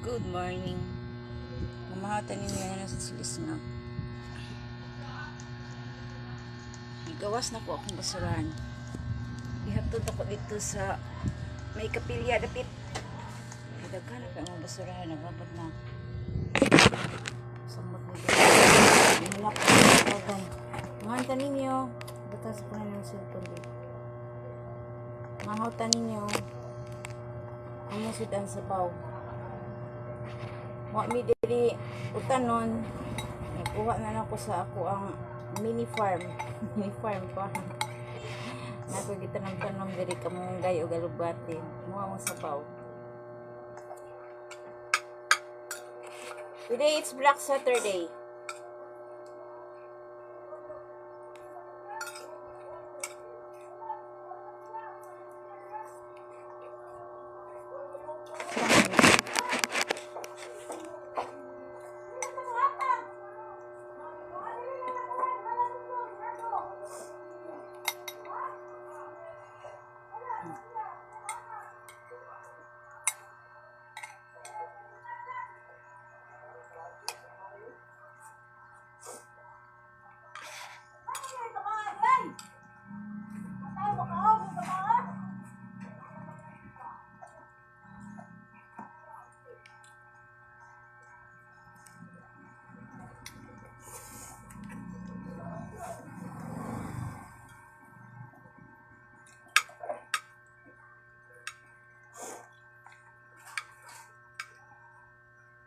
Good morning. Mamahatan ninyo na sa silis na. Igawas na po akong basurahan. Ihatod ako dito sa may kapilya dapit. Kadaghan na kayo mga basurahan. Nagabot na. Isang magbibigay. Malap ko sa kagan. Mamahatan ninyo. Batas ko na ng cellphone dito. Mamahatan ninyo. Ang musudan sa baw. Wa mi diri utanon, nakuha na ako sa ako ang mini farm pa. Nato kita ng tanom diri kamunggay o galubati. Muha mo sabaw. Today it's Black Saturday.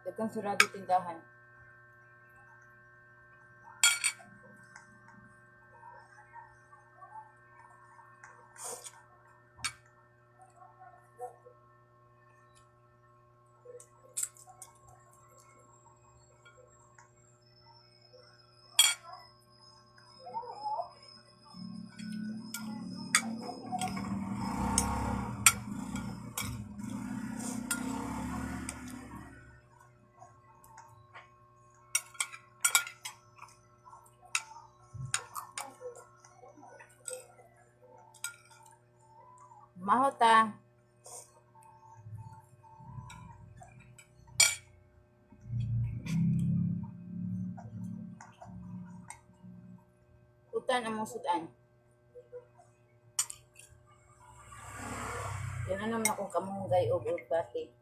Dagang surado tindahan. Mahota. Utan ang musudan. Yan na naman akong kamunggay o bulbati.